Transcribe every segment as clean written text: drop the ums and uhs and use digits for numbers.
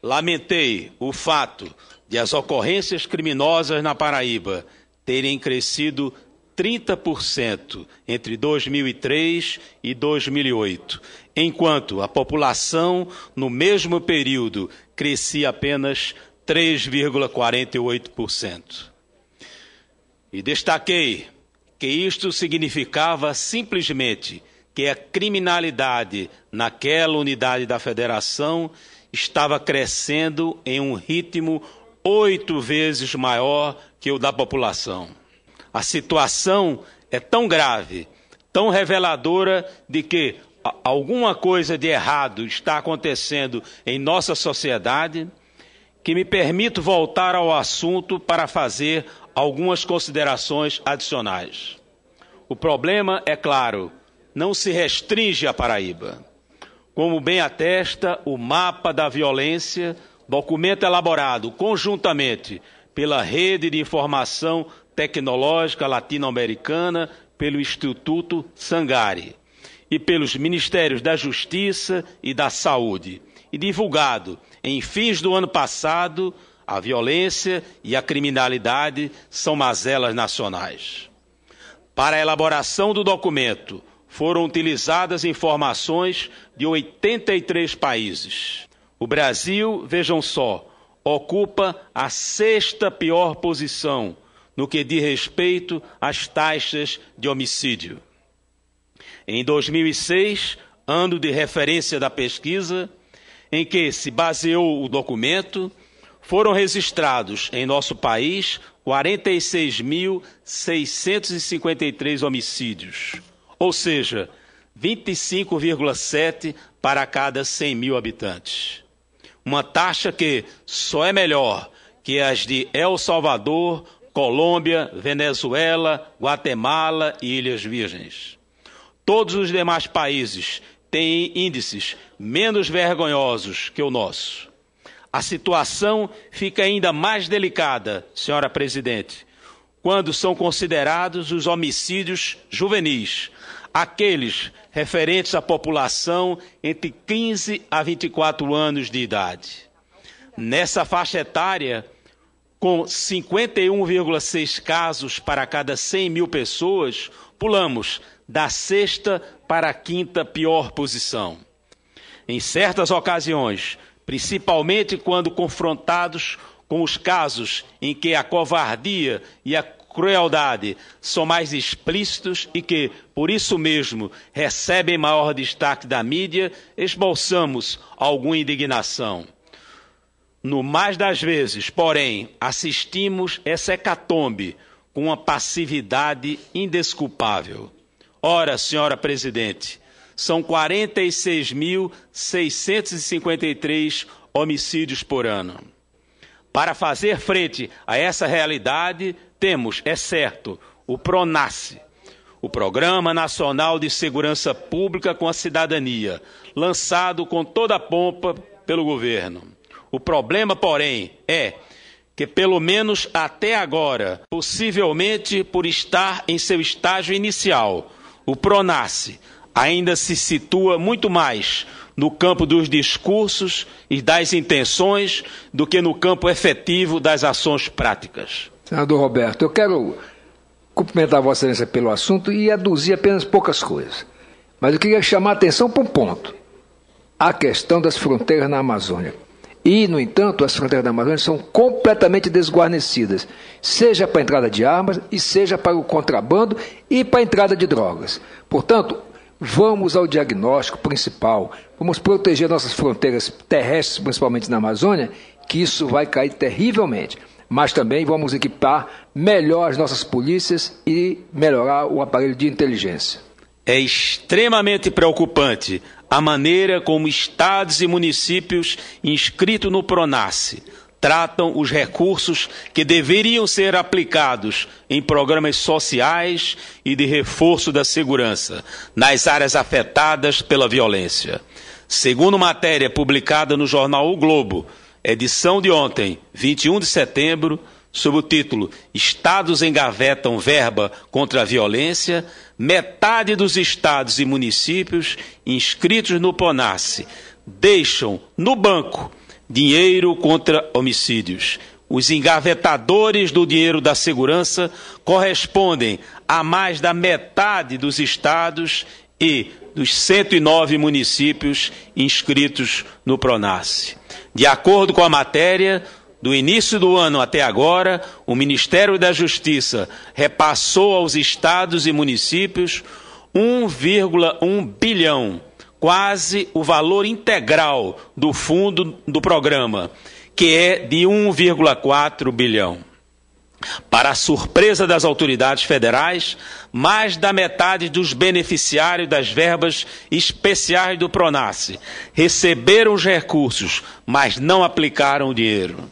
Lamentei o fato de as ocorrências criminosas na Paraíba terem crescido 30% entre 2003 e 2008, enquanto a população, no mesmo período, crescia apenas 3,48%. E destaquei que isto significava simplesmente que a criminalidade naquela unidade da federação estava crescendo em um ritmo 8 vezes maior que o da população. A situação é tão grave, tão reveladora de que alguma coisa de errado está acontecendo em nossa sociedade, que me permito voltar ao assunto para fazer algumas considerações adicionais. O problema, é claro, não se restringe à Paraíba. Como bem atesta o Mapa da Violência, documento elaborado conjuntamente pela Rede de Informação Tecnológica Latino-Americana, pelo Instituto Sangari e pelos Ministérios da Justiça e da Saúde, e divulgado em fins do ano passado. A violência e a criminalidade são mazelas nacionais. Para a elaboração do documento, foram utilizadas informações de 83 países. O Brasil, vejam só, ocupa a 6ª pior posição no que diz respeito às taxas de homicídio. Em 2006, ano de referência da pesquisa, em que se baseou o documento, foram registrados em nosso país 46.653 homicídios, ou seja, 25,7 para cada 100 mil habitantes. Uma taxa que só é melhor que as de El Salvador, Colômbia, Venezuela, Guatemala e Ilhas Virgens. Todos os demais países têm índices menos vergonhosos que o nosso. A situação fica ainda mais delicada, senhora presidente, quando são considerados os homicídios juvenis, aqueles referentes à população entre 15 a 24 anos de idade. Nessa faixa etária, com 51,6 casos para cada 100 mil pessoas, pulamos da 6ª para a 5ª pior posição. Em certas ocasiões, principalmente quando confrontados com os casos em que a covardia e a crueldade são mais explícitos e que, por isso mesmo, recebem maior destaque da mídia, esboçamos alguma indignação. No mais das vezes, porém, assistimos essa hecatombe com uma passividade indesculpável. Ora, senhora presidente, são 46.653 homicídios por ano. Para fazer frente a essa realidade, temos, é certo, o PRONASSE, o Programa Nacional de Segurança Pública com a Cidadania, lançado com toda a pompa pelo governo. O problema, porém, é que, pelo menos até agora, possivelmente por estar em seu estágio inicial, o PRONASSE ainda se situa muito mais no campo dos discursos e das intenções do que no campo efetivo das ações práticas. Senador Roberto, eu quero cumprimentar Vossa Excelência pelo assunto e aduzir apenas poucas coisas. Mas eu queria chamar a atenção para um ponto: a questão das fronteiras na Amazônia. E, no entanto, as fronteiras da Amazônia são completamente desguarnecidas, seja para a entrada de armas, e seja para o contrabando e para a entrada de drogas. Portanto, vamos ao diagnóstico principal, vamos proteger nossas fronteiras terrestres, principalmente na Amazônia, que isso vai cair terrivelmente. Mas também vamos equipar melhor as nossas polícias e melhorar o aparelho de inteligência. É extremamente preocupante a maneira como estados e municípios inscritos no PRONASSE tratam os recursos que deveriam ser aplicados em programas sociais e de reforço da segurança nas áreas afetadas pela violência. Segundo matéria publicada no jornal O Globo, edição de ontem, 21 de setembro, sob o título Estados engavetam verba contra a violência, metade dos estados e municípios inscritos no PRONASSE deixam no banco dinheiro contra homicídios. Os engavetadores do dinheiro da segurança correspondem a mais da metade dos estados e dos 109 municípios inscritos no PRONASSE. De acordo com a matéria, do início do ano até agora, o Ministério da Justiça repassou aos estados e municípios 1,1 bilhão, quase o valor integral do fundo do programa, que é de 1,4 bilhão. Para a surpresa das autoridades federais, mais da metade dos beneficiários das verbas especiais do PRONASSE receberam os recursos, mas não aplicaram o dinheiro.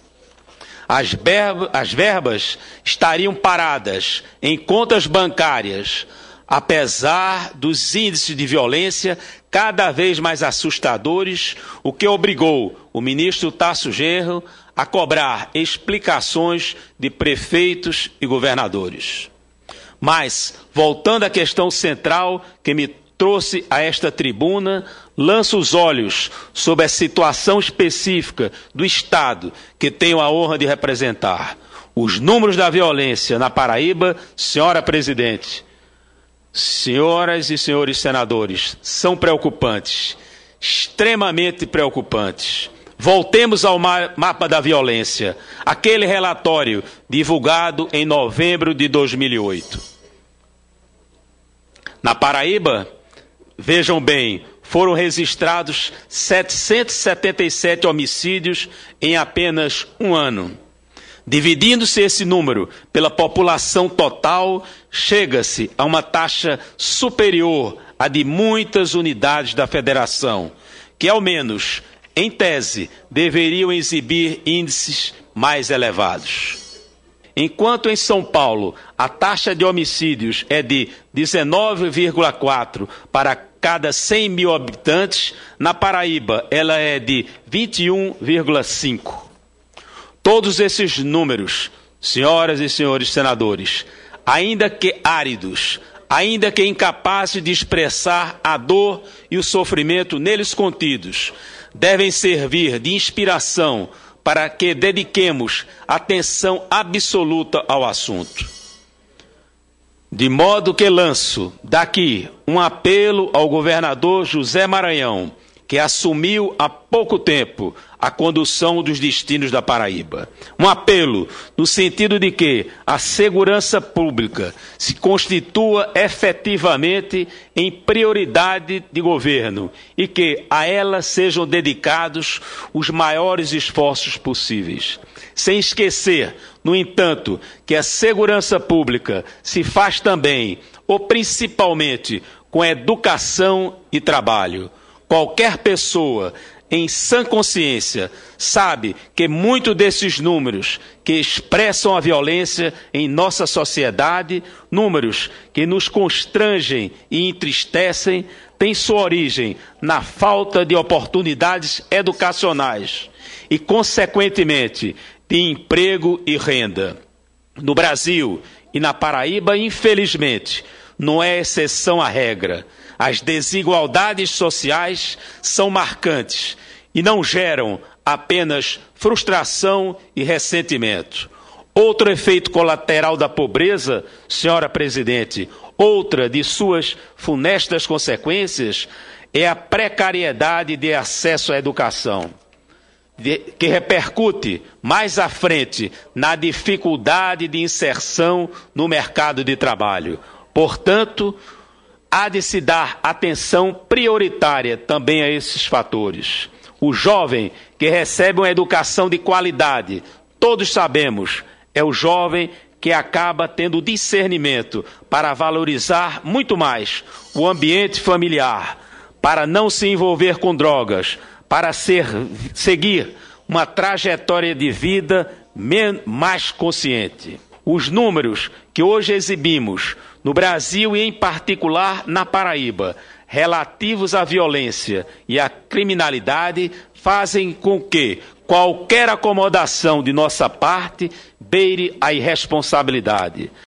As verbas estariam paradas em contas bancárias, apesar dos índices de violência cada vez mais assustadores, o que obrigou o ministro Tasso Genro a cobrar explicações de prefeitos e governadores. Mas, voltando à questão central que me trouxe a esta tribuna, lanço os olhos sobre a situação específica do Estado que tenho a honra de representar. Os números da violência na Paraíba, senhora presidente, senhoras e senhores senadores, são preocupantes, extremamente preocupantes. Voltemos ao mapa da violência, aquele relatório divulgado em novembro de 2008. Na Paraíba, vejam bem, foram registrados 777 homicídios em apenas um ano. Dividindo-se esse número pela população total, chega-se a uma taxa superior à de muitas unidades da federação, que ao menos, em tese, deveriam exibir índices mais elevados. Enquanto em São Paulo a taxa de homicídios é de 19,4 para cada 100 mil habitantes, na Paraíba ela é de 21,5. Todos esses números, senhoras e senhores senadores, ainda que áridos, ainda que incapazes de expressar a dor e o sofrimento neles contidos, devem servir de inspiração para que dediquemos atenção absoluta ao assunto. De modo que lanço daqui um apelo ao governador José Maranhão, que assumiu há pouco tempo a condução dos destinos da Paraíba. Um apelo no sentido de que a segurança pública se constitua efetivamente em prioridade de governo e que a ela sejam dedicados os maiores esforços possíveis. Sem esquecer, no entanto, que a segurança pública se faz também, ou principalmente, com educação e trabalho. Qualquer pessoa em sã consciência sabe que muitos desses números que expressam a violência em nossa sociedade, números que nos constrangem e entristecem, têm sua origem na falta de oportunidades educacionais e, consequentemente, de emprego e renda. No Brasil e na Paraíba, infelizmente, não é exceção à regra. As desigualdades sociais são marcantes e não geram apenas frustração e ressentimento. Outro efeito colateral da pobreza, senhora presidente, outra de suas funestas consequências, é a precariedade de acesso à educação, que repercute mais à frente na dificuldade de inserção no mercado de trabalho. Portanto, há de se dar atenção prioritária também a esses fatores. O jovem que recebe uma educação de qualidade, todos sabemos, é o jovem que acaba tendo discernimento para valorizar muito mais o ambiente familiar, para não se envolver com drogas, para seguir uma trajetória de vida mais consciente. Os números que hoje exibimos no Brasil e, em particular, na Paraíba, relativos à violência e à criminalidade, fazem com que qualquer acomodação de nossa parte beire a irresponsabilidade.